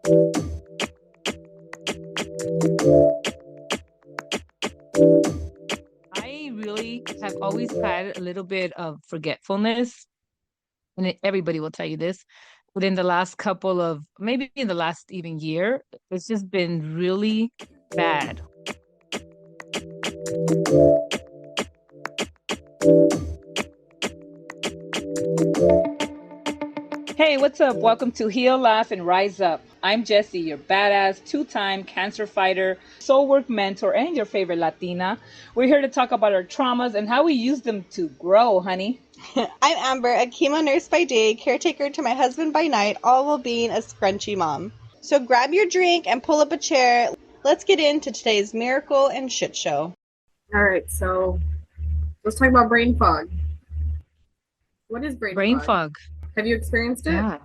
I really have always had a little bit of forgetfulness, and everybody will tell you this. But in the last couple of, maybe in the last even year, it's just been really bad. Hey, what's up? Welcome to Heal, Laugh, and Rise Up. I'm Jessie, your badass, two-time cancer fighter, soul work mentor, and your favorite Latina. We're here to talk about our traumas and how we use them to grow, honey. I'm Amber, a chemo nurse by day, caretaker to my husband by night, all while being a scrunchy mom. So grab your drink and pull up a chair. Let's get into today's miracle and shit show. All right, so let's talk about brain fog. What is brain fog? Have you experienced it? Yeah.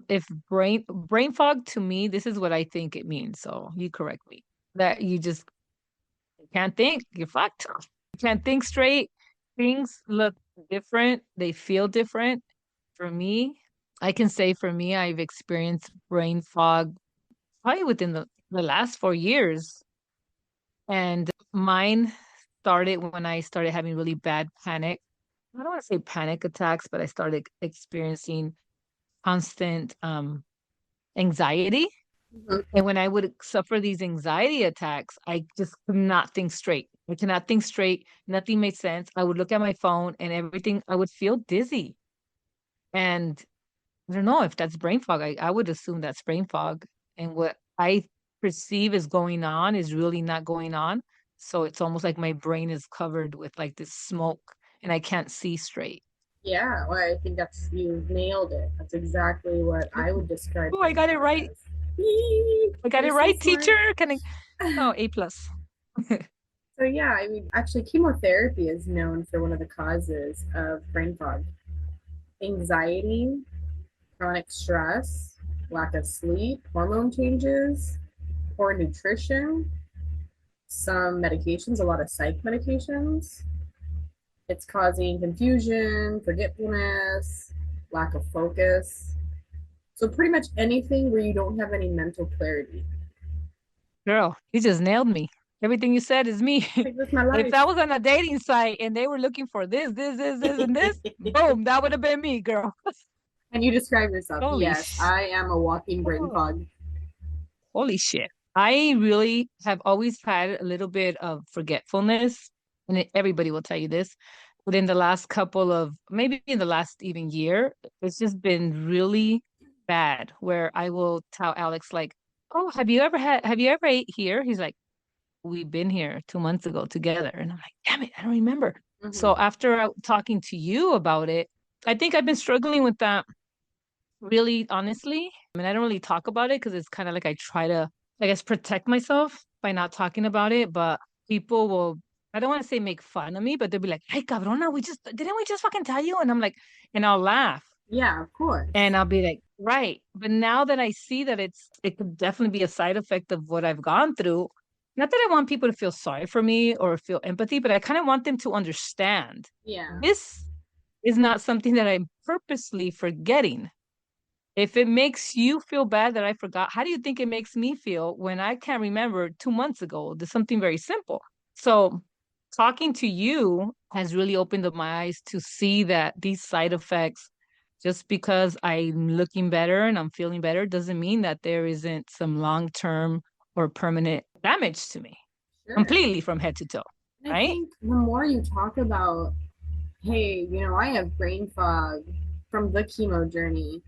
If brain fog to me, this is what I think it means. So you correct me. That you just can't think. You're fucked. You can't think straight. Things look different. They feel different. For me, I can say for me, I've experienced brain fog probably within the last 4 years. And mine started when I started having really bad panic. I don't want to say panic attacks, but I started experiencing constant anxiety. Mhm. And when I would suffer these anxiety attacks, I just could not think straight. I cannot think straight. Nothing made sense. I would look at my phone and everything, I would feel dizzy. And I don't know if that's brain fog. I would assume that's brain fog. And what I perceive is going on is really not going on. So it's almost like my brain is covered with like this smoke and I can't see straight. Yeah, well, I think you nailed it. That's exactly what I would describe Oh, I brain got it fog right. as. I got You're it so right, smart. teacher. Can I? Oh, A plus. So yeah, I mean, actually, chemotherapy is known for one of the causes of brain fog: anxiety, chronic stress, lack of sleep, hormone changes, poor nutrition, some medications, a lot of psych medications. It's causing confusion, forgetfulness, lack of focus. So, pretty much anything where you don't have any mental clarity. Girl, you just nailed me. Everything you said is me. Like, that's my If life. I was on a dating site and they were looking for this, and this, boom, that would have been me, girl. And you describe yourself. Holy Yes, sh! I am a walking brain Oh, fog. holy shit. I really have always had a little bit of forgetfulness, and everybody will tell you this. But in the last couple of, maybe in the last even year, it's just been really bad where I will tell Alex, like, oh, have you ever ate here? He's like, we've been here 2 months ago together. And I'm like, damn it, I don't remember. Mm-hmm. So after talking to you about it, I think I've been struggling with that really honestly. I mean, I don't really talk about it because it's kind of like I try to, I guess, protect myself by not talking about it. But people will, I don't want to say make fun of me, but they'll be like, hey, cabrona, didn't we just fucking tell you? And I'm like, and I'll laugh Yeah, of course. and I'll be like, right. But now that I see that it could definitely be a side effect of what I've gone through, not that I want people to feel sorry for me or feel empathy, but I kind of want them to understand Yeah, this is not something that I'm purposely forgetting. If it makes you feel bad that I forgot, how do you think it makes me feel when I can't remember 2 months ago? There's something very simple. So, talking to you has really opened up my eyes to see that these side effects, just because I'm looking better and I'm feeling better, doesn't mean that there isn't some long term or permanent damage to me sure. completely from head to toe. And I Right? think the more you talk about, hey, I have brain fog from the chemo journey,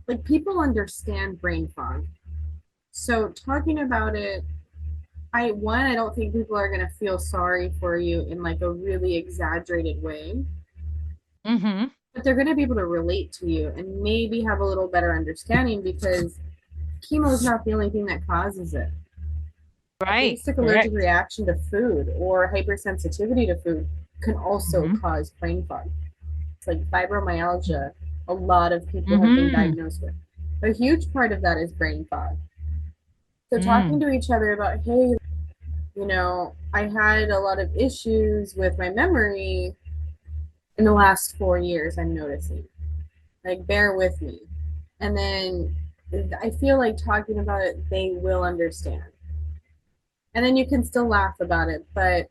like people understand brain fog. So talking about it, I don't think people are gonna feel sorry for you in like a really exaggerated way, Mm-hmm. but they're gonna be able to relate to you and maybe have a little better understanding because chemo is not the only thing that causes it. A Right. basic allergic Correct. reaction to food or hypersensitivity to food can also Mm-hmm. cause brain fog. It's like fibromyalgia, a lot of people have been Mm-hmm. diagnosed with. A huge part of that is brain fog. So talking Mm. to each other about, hey, I had a lot of issues with my memory in the last 4 years, I'm noticing. Like, bear with me. And then I feel like talking about it, they will understand. And then you can still laugh about it, but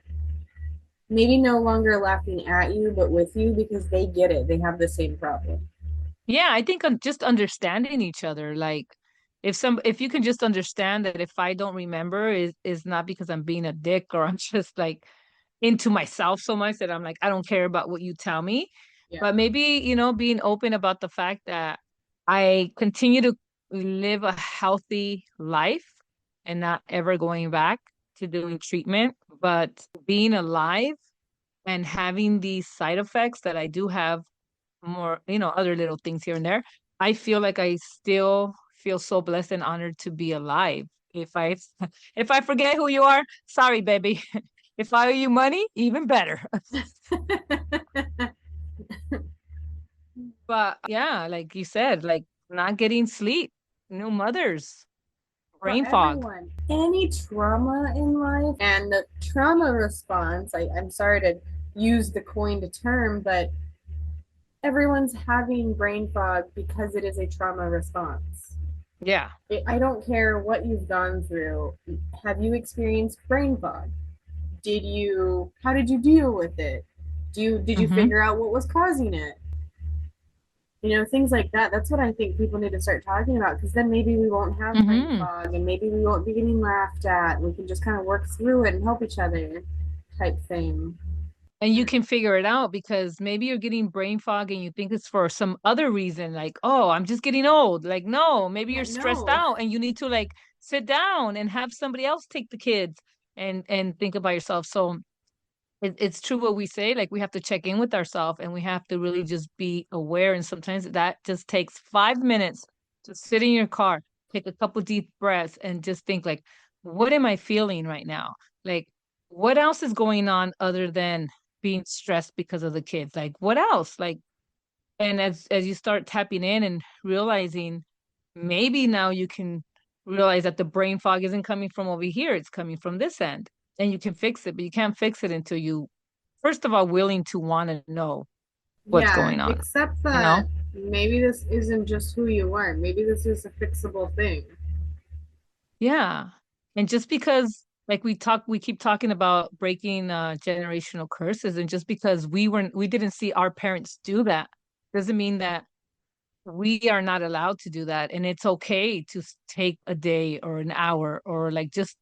maybe no longer laughing at you, but with you because they get it. They have the same problem. Yeah, I think just understanding each other. Like if you can just understand that if I don't remember is not because I'm being a dick or I'm just like into myself so much that I'm like, I don't care about what you tell me. Yeah. But maybe, being open about the fact that I continue to live a healthy life and not ever going back to doing treatment, but being alive and having these side effects that I do have more, other little things here and there. I feel like I still feel so blessed and honored to be alive. If I if I forget who you are, sorry, baby. If I owe you money, even better. But yeah, like you said, like not getting sleep, new mothers, For brain fog. everyone, any trauma in life and the trauma response, I'm sorry to use the coined term, but everyone's having brain fog because it is a trauma response. Yeah. I don't care what you've gone through. Have you experienced brain fog? How did you deal with it? Did you Mm-hmm. figure out what was causing it? Things like that. That's what I think people need to start talking about because then maybe we won't have brain Mm-hmm. fog and maybe we won't be getting laughed at. We can just kind of work through it and help each other type thing. And you can figure it out because maybe you're getting brain fog and you think it's for some other reason, like, oh, I'm just getting old. Like, no, maybe Yeah, you're stressed no. out and you need to like sit down and have somebody else take the kids and think about yourself. So it's true what we say, like we have to check in with ourselves and we have to really just be aware. And sometimes that just takes 5 minutes to sit in your car, take a couple deep breaths, and just think like, what am I feeling right now? Like, what else is going on other than being stressed because of the kids? Like, what else? Like, and as you start tapping in and realizing, maybe now you can realize that the brain fog isn't coming from over here, it's coming from this end. And you can fix it, but you can't fix it until you, first of all, willing to want to know what's Yeah, going on, except you know? that maybe this isn't just who you are. Maybe this is a fixable thing. Yeah. And just because like we keep talking about breaking generational curses, and just because we didn't see our parents do that doesn't mean that we are not allowed to do that. And it's okay to take a day or an hour or like just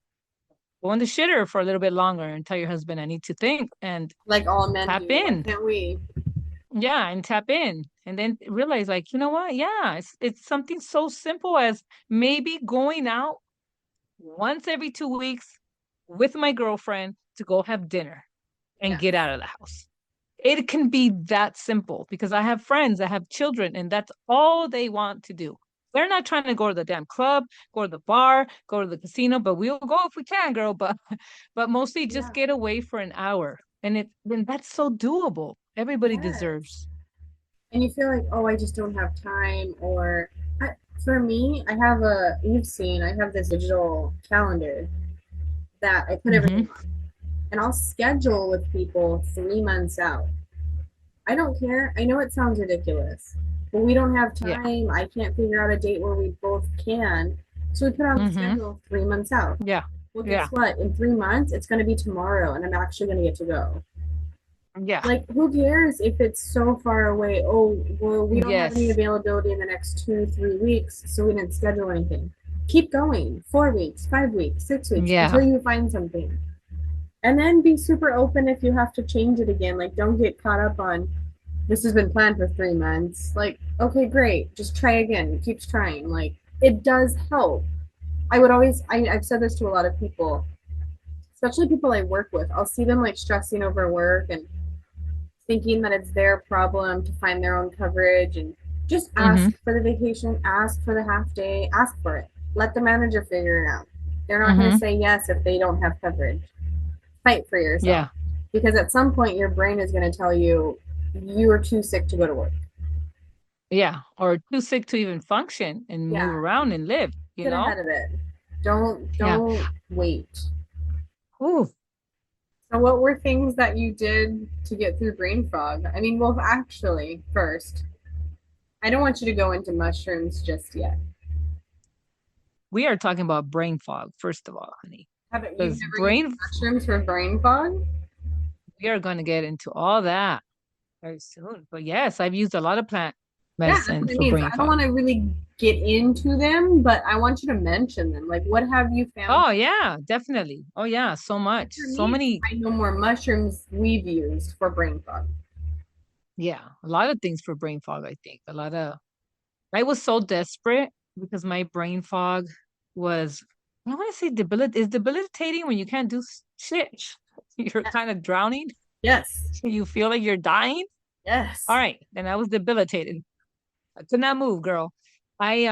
go in the shitter for a little bit longer and tell your husband, I need to think and Like all men tap do. Why in. can't we? Yeah, and tap in. And then realize, like, you know what? Yeah, it's something so simple as maybe going out once every 2 weeks with my girlfriend to go have dinner and Yes. get out of the house. It can be that simple because I have friends that have children and that's all they want to do. They're not trying to go to the damn club, go to the bar, go to the casino, but we'll go if we can, girl. But mostly just Yeah. get away for an hour. And then that's so doable. Everybody Yes. deserves. And you feel like, oh, I just don't have time. Or for me, I have this digital calendar that I put Hmm. everything on. And I'll schedule with people 3 months out. I don't care. I know it sounds ridiculous, but we don't have Yeah. time. I can't figure out a date where we both can. So we put on the Hmm. schedule 3 months out. Yeah. Well, guess Yeah. what? In 3 months, it's going to be tomorrow, and I'm actually going to get to go. Yeah. Like, who cares if it's so far away? Oh, well, we don't have any Yes. availability in the next 2, 3 weeks, so we didn't schedule anything. Keep going. 4 weeks, 5 weeks, 6 weeks until Yeah. you find something. And then be super open if you have to change it again. Like, don't get caught up on this has been planned for 3 months. Like, okay, great. Just try again. It keeps trying. Like, it does help. I've said this to a lot of people, especially people I work with. I'll see them like stressing over work and thinking that it's their problem to find their own coverage and just Hmm. ask for the vacation, ask for the half day, ask for it. Let the manager figure it out. They're not going to Hmm. say yes if they don't have coverage. Fight for yourself Yeah. because at some point your brain is going to tell you you are too sick to go to work. Yeah. Or too sick to even function and move Yeah, around and live, you get know? ahead of it. Don't Yeah. don't wait. Ooh. So what were things that you did to get through brain fog? I mean, well, actually, first, I don't want you to go into mushrooms just yet. we are talking about brain fog, first of all, honey. Haven't you've Because never used brain, mushrooms for brain fog? we are going to get into all that very soon. But yes, I've used a lot of plant Yeah, that's medicine what it for means. brain I don't fog. want to really get into them, but I want you to mention them. Like, what have you found? Oh yeah, definitely. Oh yeah, so much. For So me, it's many, I know more mushrooms we've used for brain fog. yeah, a lot of things for brain fog, I think. A lot of I was so desperate because my brain fog was, I don't want to say debilitating when you can't do shit. You're kind of drowning. Yes. You feel like you're dying. All Yes. right, then I was debilitated. I could not move, girl. I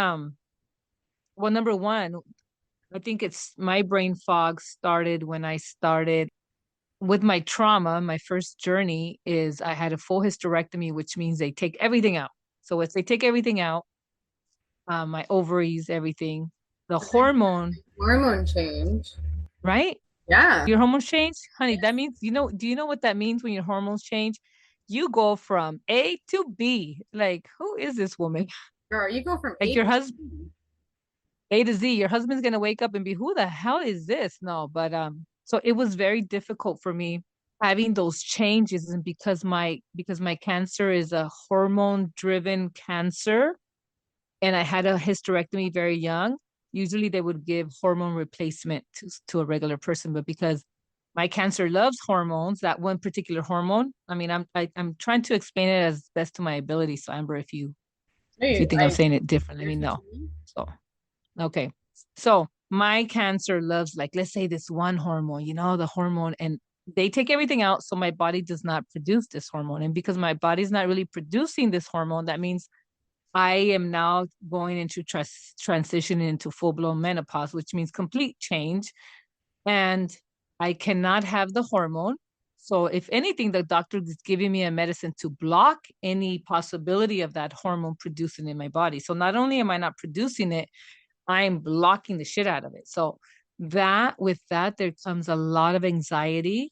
well, number one, I think it's my brain fog started when I started with my trauma. My first journey is I had a full hysterectomy, which means they take everything out. So if they take everything out, my ovaries, everything, the hormone, Hormone change. right? Yeah. Your hormones change, honey. That Yes. means, do you know what that means when your hormones change? You go from A to B. Like, who is this woman? Girl, you go from Like eight your to husband, A to Z. Your husband's gonna wake up and be, who the hell is this? No, but so it was very difficult for me having those changes, and because my cancer is a hormone driven cancer, and I had a hysterectomy very young. Usually they would give hormone replacement to a regular person, but because my cancer loves hormones, that one particular hormone. I mean, I'm trying to explain it as best to my ability. So Amber, if you Hey, think I'm saying it different, let me here's what know. you mean. So okay, so my cancer loves, like, let's say this one hormone, the hormone, and they take everything out, so my body does not produce this hormone, and because my body's not really producing this hormone, that means I am now going into transition into full blown menopause, which means complete change. And I cannot have the hormone. So, if anything, the doctor is giving me a medicine to block any possibility of that hormone producing in my body. So, not only am I not producing it, I'm blocking the shit out of it. So, with that, there comes a lot of anxiety,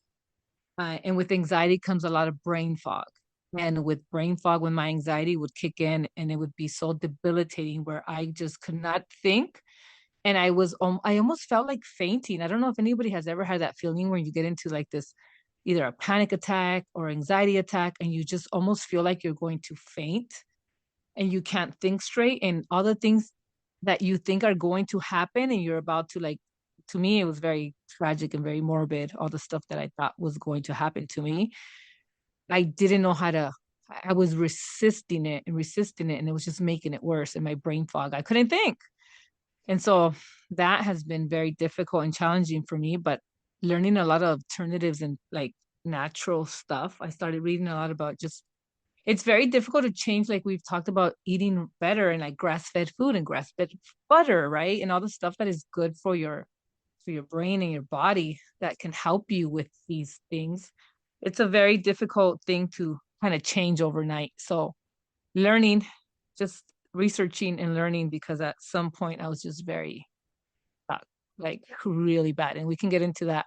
and with anxiety comes a lot of brain fog. And with brain fog, when my anxiety would kick in, and it would be so debilitating where I just could not think. And I almost felt like fainting. I don't know if anybody has ever had that feeling where you get into like this, either a panic attack or anxiety attack, and you just almost feel like you're going to faint and you can't think straight. And all the things that you think are going to happen, and you're about to, like, to me, it was very tragic and very morbid. All the stuff that I thought was going to happen to me, I didn't know how to. I was resisting it and resisting it, and it was just making it worse. And my brain fog, I couldn't think. And so that has been very difficult and challenging for me. But learning a lot of alternatives and like natural stuff, I started reading a lot about just, it's very difficult to change. Like we've talked about eating better and like grass fed food and grass fed butter, right? And all the stuff that is good for your brain and your body that can help you with these things. It's a very difficult thing to kind of change overnight. So learning, just researching and learning, because at some point I was just very uh, like really bad. And we can get into that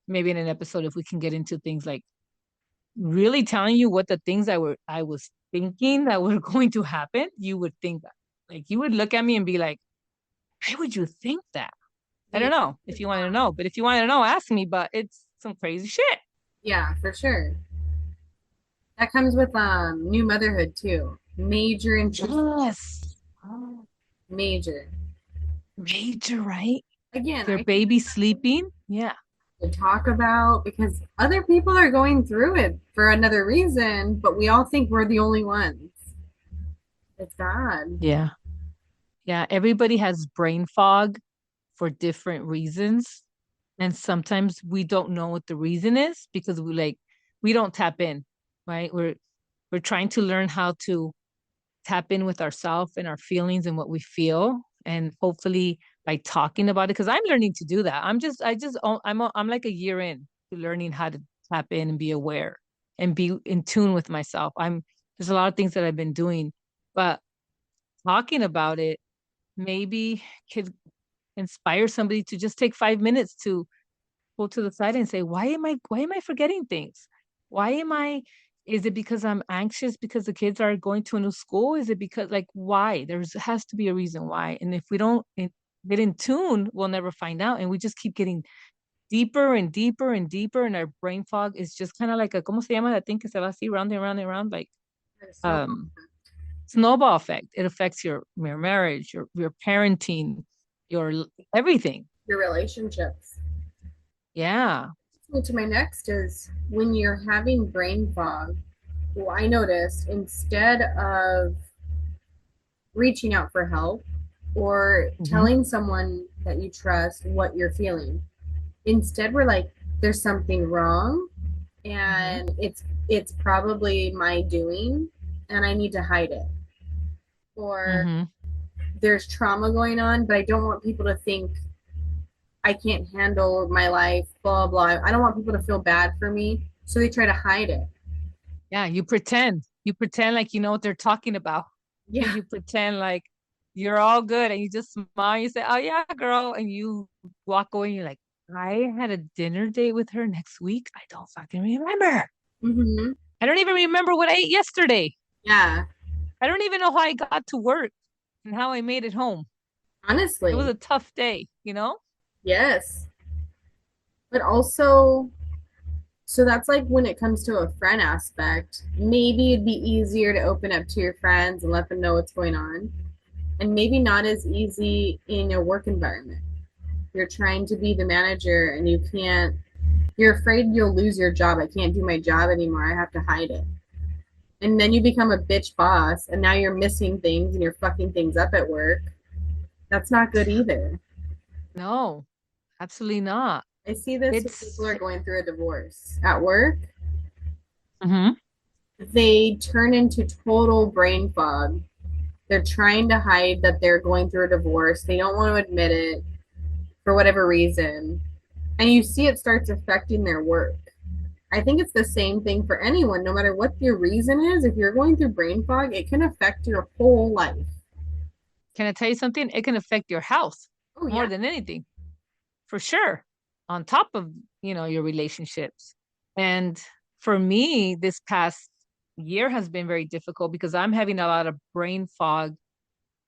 maybe in an episode if we can get into things like really telling you what the things I was thinking that were going to happen. You would think that, like, you would look at me and be like, why would you think that? I don't Yeah. know if you want to know, but if you want to know, ask me. But it's some crazy shit. Yeah, for sure. That comes with new motherhood too. Major interest, Yes. Oh, major. major, right? Again, Their I think baby sleeping. Yeah. to talk about because other people are going through it for another reason, but we all think we're the only ones. It's bad. Yeah. Yeah. Everybody has brain fog for different reasons. And sometimes we don't know what the reason is because we don't tap in, right? We're trying to learn how to tap in with ourselves and our feelings and what we feel. And hopefully by talking about it, because I'm learning to do that. I'm like a year in to learning how to tap in and be aware and be in tune with myself. There's a lot of things that I've been doing, but talking about it maybe could inspire somebody to just take 5 minutes to pull to the side and say, why am I forgetting things? Why am I, is it because I'm anxious because the kids are going to a new school? Is it because, like, why? Has to be a reason why. And if we don't get in tune, we'll never find out. And we just keep getting deeper and deeper and deeper. And our brain fog is just kind of like a, ¿cómo se llama that thing que se va así round and round and round? Like, Snowball. um, snowball effect. It affects your marriage, your parenting, your everything. Your relationships. Yeah. So to my next is when you're having brain fog, well, I noticed instead of reaching out for help or Hmm. telling someone that you trust what you're feeling, instead we're like, there's something wrong Hmm. and it's probably my doing and I need to hide it. Or Hmm. there's trauma going on, but I don't want people to think I can't handle my life, blah, blah. I don't want people to feel bad for me. So they try to hide it. Yeah. You pretend. You pretend like you know what they're talking about. Yeah. You pretend like you're all good and you just smile. You say, "Oh yeah, girl," and you walk away. And you're like, "I had a dinner date with her next week. I don't fucking remember. Mm-hmm. I don't even remember what I ate yesterday. Yeah. I don't even know how I got to work and how I made it home. It was Honestly. a tough day, you know?" Yes. But also, so that's like when it comes to a friend aspect, maybe it'd be easier to open up to your friends and let them know what's going on. And maybe not as easy in your work environment. You're trying to be the manager and you can't, you're afraid you'll lose your job. I can't do my job anymore. I have to hide it. And then you become a bitch boss and now you're missing things and you're fucking things up at work. That's not good either. No, absolutely not. I see this when people It's are going through a divorce at work. Mhm. They turn into total brain fog. They're trying to hide that they're going through a divorce. They don't want to admit it for whatever reason. And you see it starts affecting their work. I think it's the same thing for anyone, no matter what your reason is. If you're going through brain fog, it can affect your whole life. Can I tell you something? It can affect your health Oh, more yeah. than anything, for sure. On top of, your relationships. And for me, this past year has been very difficult because I'm having a lot of brain fog.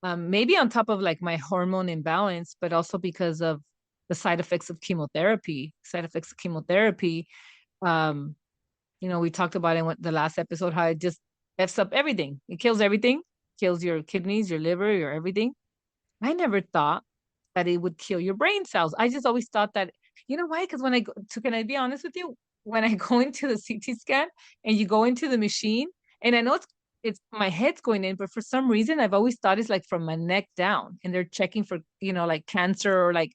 Maybe on top of like my hormone imbalance, but also because of the side effects of chemotherapy. Side effects of chemotherapy. Um, we talked about in the last episode how it just f's up everything. It kills everything, kills your kidneys, your liver, your everything. I never thought that it would kill your brain cells. I just always thought that, you know why? Because when I go to, can I be honest with you? When I go into the CT scan and you go into the machine, and I know it's my head's going in, but for some reason I've always thought it's like from my neck down, and they're checking for, like cancer or like,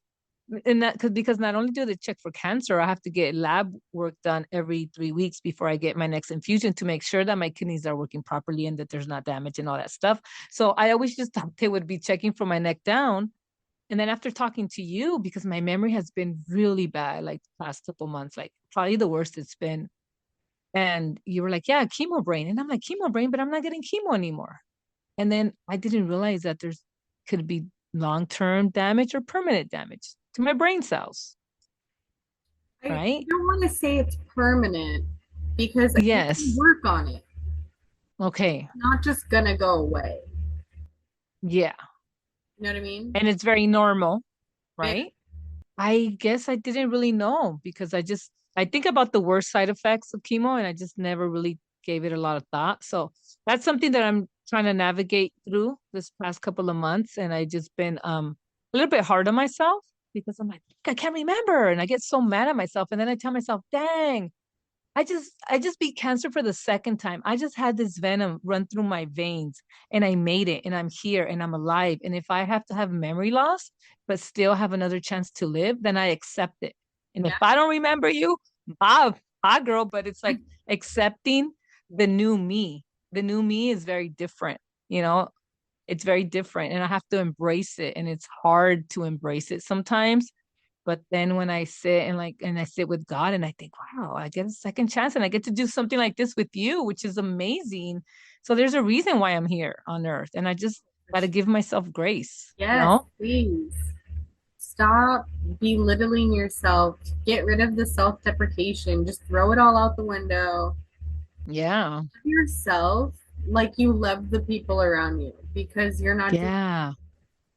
and that because not only do they check for cancer, I have to get lab work done every 3 weeks before I get my next infusion to make sure that my kidneys are working properly and that there's not damage and all that stuff. So I always just thought they would be checking from my neck down. And then after talking to you, because my memory has been really bad, like the past couple months, like probably the worst it's been. And you were like, yeah, chemo brain. And I'm like, chemo brain, but I'm not getting chemo anymore. And then I didn't realize that there's could be long-term damage or permanent damage to my brain cells, I right? don't want to say it's permanent because you can Yes. work on it. Okay. It's not just going to go away. Yeah. You know what I mean? And it's very normal, Yeah. right? I guess I didn't really know because I think about the worst side effects of chemo and I just never really gave it a lot of thought. So that's something that I'm trying to navigate through this past couple of months. And I just been a little bit hard on myself because I'm like, I can't remember. And I get so mad at myself. And then I tell myself, dang, I just beat cancer for the second time. I just had this venom run through my veins and I made it and I'm here and I'm alive. And if I have to have memory loss, but still have another chance to live, then I accept it. And if Yeah. I don't remember you, bye girl. But it's like accepting the new me. The new me is very different, you know, it's very different and I have to embrace it. And it's hard to embrace it sometimes, but then when I sit and I sit with God and I think, wow, I get a second chance and I get to do something like this with you, which is amazing. So there's a reason why I'm here on earth. And I just For got to sure. give myself grace, you Yes, know? please. Stop belittling yourself. Get rid of the self deprecation. Just throw it all out the window. Yeah. Love yourself like you love the people around you because you're not just Yeah.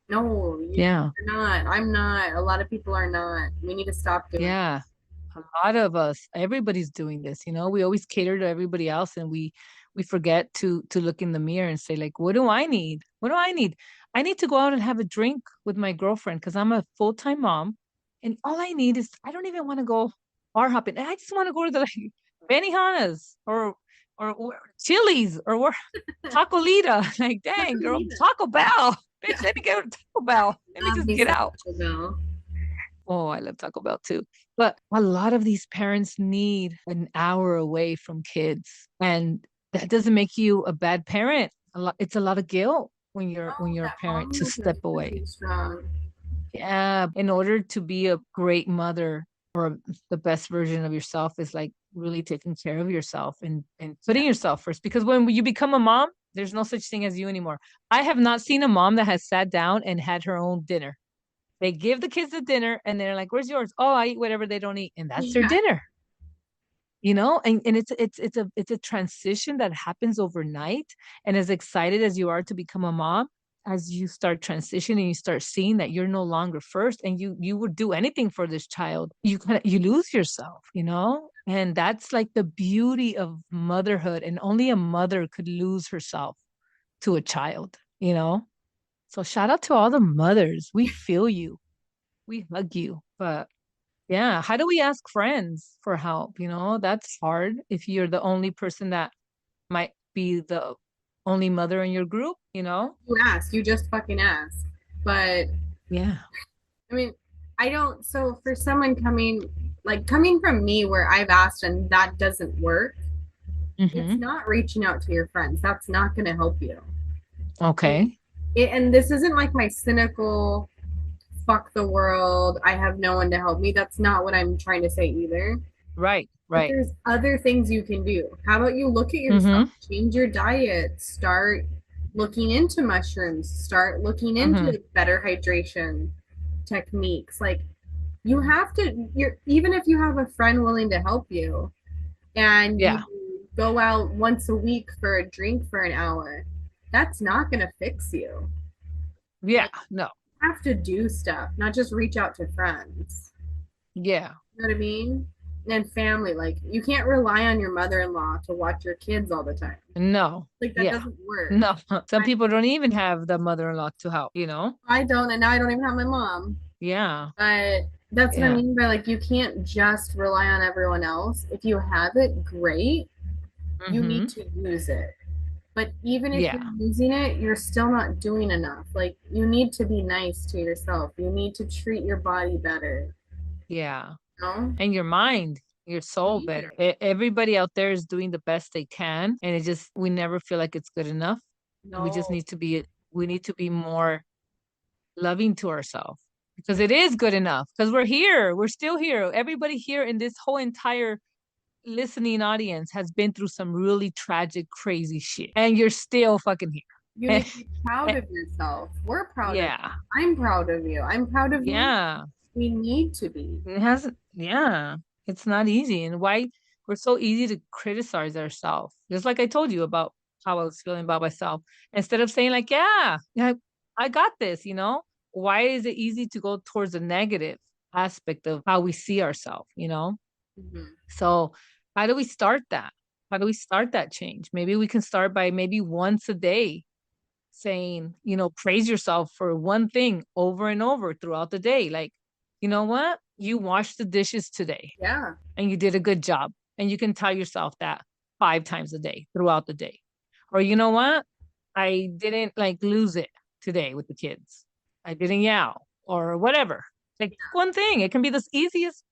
No, Yeah. you're not. I'm not. A lot of people are not. We need to stop doing. Yeah. A lot of us, everybody's doing this, you know. We always cater to everybody else and we forget to look in the mirror and say like, what do I need? What do I need? I need to go out and have a drink with my girlfriend because I'm a full-time mom and all I need is I don't even want to go bar hopping. I just want to go to the like Benihana's or Chili's or where Taco Lita. Like, dang, girl, Taco Bell. Bitch, let me go to Taco Bell. Let me Love just me get some out. Taco Bell. Oh, I love Taco Bell too. But a lot of these parents need an hour away from kids. And that doesn't make you a bad parent. It's a lot of guilt when Oh, you're a that parent to momhood step is away. really strong. Yeah, in order to be a great mother or the best version of yourself is like really taking care of yourself and putting yourself first. Because when you become a mom, there's no such thing as you anymore. I have not seen a mom that has sat down and had her own dinner. They give the kids the dinner and they're like, "Where's yours?" "Oh, I eat whatever they don't eat." And that's their Yeah. dinner. You know, and it's a transition that happens overnight. And as excited as you are to become a mom, as you start transitioning, you start seeing that you're no longer first and you would do anything for this child. You lose yourself, you know? And that's like the beauty of motherhood. And only a mother could lose herself to a child, you know? So shout out to all the mothers. We feel you. We hug you. But yeah, how do we ask friends for help? You know, that's hard if you're the only person that might be the only mother in your group, you know? You ask. You just fucking ask. But Yeah. I mean, I don't. So for someone coming from me, where I've asked and that doesn't work, it's Mm-hmm. not reaching out to your friends. That's not going to help you. Like, Okay. and this isn't like my cynical fuck the world. I have no one to help me. That's not what I'm trying to say either. Right. But Right. there's other things you can do. How about you look at yourself, Mm-hmm. change your diet, start looking into mushrooms, start looking Mm-hmm. into better hydration techniques. Like you have to you're even if you have a friend willing to help you and you Yeah. go out once a week for a drink for an hour, that's not going to fix you. Yeah. Like No. you have to do stuff, not just reach out to friends. Yeah. You know what I mean? And family, like you can't rely on your mother-in-law to watch your kids all the time. No. Like that Yeah. doesn't work. No. Some I, people don't even have the mother-in-law to help, you know? I don't, and now I don't even have my mom. Yeah. But that's what I Yeah. mean by like you can't just rely on everyone else. If you have it, great. You need Mm-hmm. to use it. But even if Yeah. you're using it, you're still not doing enough. Like you need to be nice to yourself. You need to treat your body better. Yeah. You know? And your mind, your You soul need better. it. Everybody out there is doing the best they can, and it just we never feel like it's good enough. We just No. need to be we need to be more loving to ourselves because it is good enough because we're here. We're still here. Everybody here in this whole entire listening audience has been through some really tragic, crazy shit, and you're still fucking You here. need to be proud of yourself. We're proud of you. Yeah. I'm proud of you. I'm proud of me. Yeah. We need to be. It hasn't, yeah, it's not easy. And why we're so easy to criticize ourselves. Just like I told you about how I was feeling about myself. Instead of saying, like, yeah, I got this, you know? Why is it easy to go towards the negative aspect of how we see ourselves, you know? Mhm. So, how do we start that? How do we start that change? Maybe we can start by maybe once a day saying, you know, praise yourself for one thing over and over throughout the day. Like, you know what? You washed the dishes today Yeah. and you did a good job. And you can tell yourself that 5 times a day throughout the day. Or, you know what? I didn't like lose it today with the kids. I didn't yell or whatever. Like one thing, it can be the easiest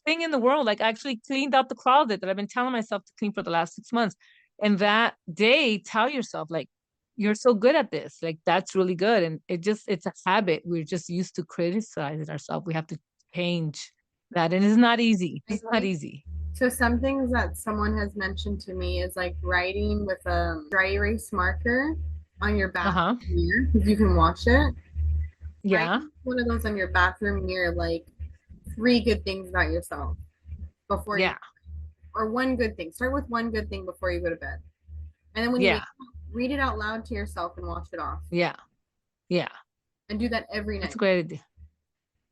thing in the world. Like I actually cleaned out the closet that I've been telling myself to clean for the last 6 months. And that day, tell yourself, like, you're so good at this. Like, that's really good. And it's a habit. We're just used to criticizing ourselves. We have to change that. And it's not easy. I It's not think easy. so. Some things that someone has mentioned to me is like writing with a dry erase marker on your Uh bathroom huh. mirror because you can wash it. Yeah. Writing one of those on your bathroom mirror, like three good things about yourself before you, Yeah. or one good thing. Start with one good thing before you go to bed. And then when you wake Yeah. up, read it out loud to yourself and wash it off. Yeah. Yeah. and do that every That's night. a great idea.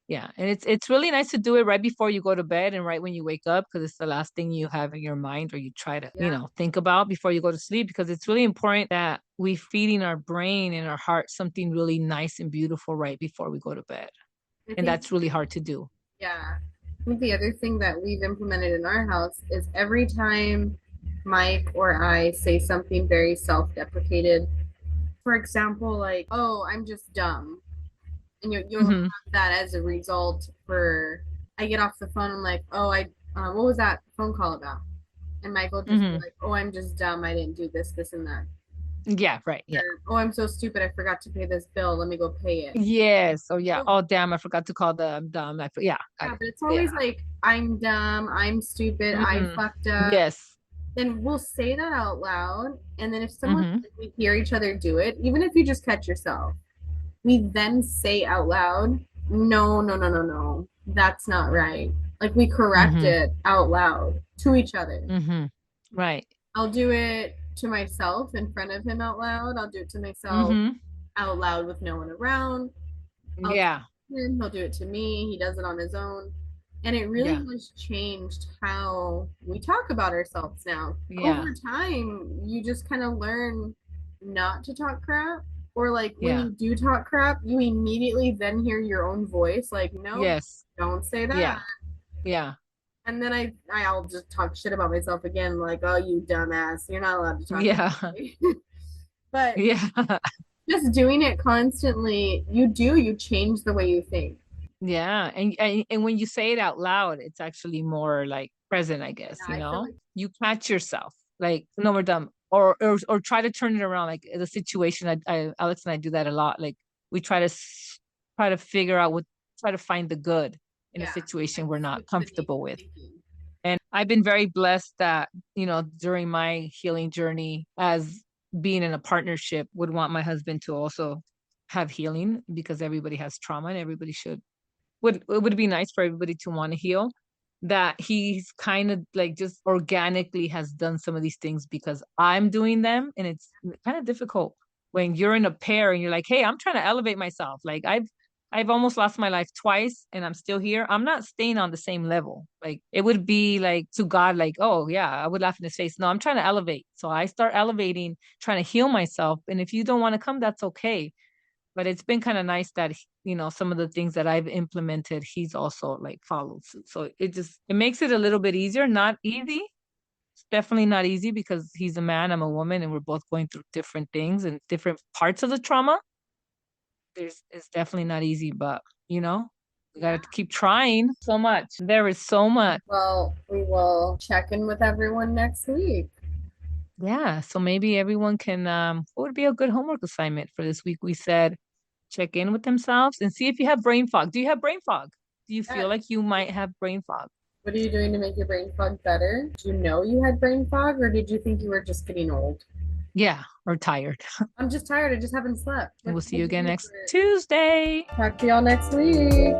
Yeah, and it's really nice to do it right before you go to bed and right when you wake up because it's the last thing you have in your mind or you try to, Yeah. think about before you go to sleep because it's really important that we feeding our brain and our heart something really nice and beautiful right before we go to bed. I And think, that's really hard to do. yeah. I think the other thing that we've implemented in our house is every time Mike or I say something very self-deprecated, for example, like, "Oh, I'm just dumb," and you'll Hmm. have that as a result. For I get off the phone and like, "Oh, what was that phone call about?" And Michael just be Hmm. like, "Oh, I'm just dumb. I didn't do this, this, and that." Yeah, right. Yeah. Or, "Oh, I'm so stupid. I forgot to pay this bill. Let me go pay it." Yes. Oh yeah. So, Oh damn, I forgot to call the dumb. Yeah, got yeah, it. but it's Yeah. always like, "I'm dumb. I'm stupid. I Hmm. fucked up." Yes. Then we'll say that out loud. And then if someone, Hmm. if we hear each other do it, even if you just catch yourself, we then say out loud, "No, no, no, no, no. That's not right." Like we correct Hmm. it out loud to each other. Hmm. Right. I'll do it to myself in front of him out loud. I'll do it to myself Hmm. out loud with no one around. I'll do Yeah. it to him. He'll do it to me. He does it on his own. And it really Yeah. has changed how we talk about ourselves now. Yeah. Over time, you just kind of learn not to talk crap. Or like when Yeah. you do talk crap, you immediately then hear your own voice like, "No, Yes. don't say that." Yeah. Yeah. And then I'll just talk shit about myself again, like, "Oh, you dumbass, you're not allowed to talk that Yeah. way." But Yeah. just doing it constantly, you change the way you think. Yeah. And when you say it out loud, it's actually more like present, I guess, Yeah, I feel like You catch yourself, like, no, we're done. Or try to turn it around. Like the situation, Alex and I do that a lot. Like we try to figure out try to find the good in a yeah, situation like we're not switch the comfortable negative with. thinking. And I've been very blessed that, during my healing journey as being in a partnership, would want my husband to also have healing because everybody has trauma and everybody should it would be nice for everybody to want to heal that he's kind of like just organically has done some of these things because I'm doing them and it's kind of difficult when you're in a pair and you're like, hey, I'm trying to elevate myself. Like I've almost lost my life twice and I'm still here. I'm not staying on the same level. Like it would be like to God, like, oh yeah, I would laugh in his face. No, I'm trying to elevate. So I start elevating, trying to heal myself. And if you don't want to come, that's okay, but it's been kind of nice that some of the things that I've implemented he's also like followed suit, so it makes it a little bit easier. Not easy, it's definitely not easy because he's a man, I'm a woman, and we're both going through different things and different parts of the trauma. It's definitely not easy, but we Yeah. got to keep trying. So much, there is so much. Well, we will check in with everyone next week. Yeah, so maybe everyone can what would be a good homework assignment for this week? We said check in with themselves and see if you have brain fog. Do you have brain fog? Do you feel Yes. like you might have brain fog? What are you doing to make your brain fog better? Did you know you had brain fog, or did you think you were just getting old? Yeah, or tired. I'm just tired. I just haven't slept. And we'll see you What'd again do next for it? Tuesday. Talk to y'all next week.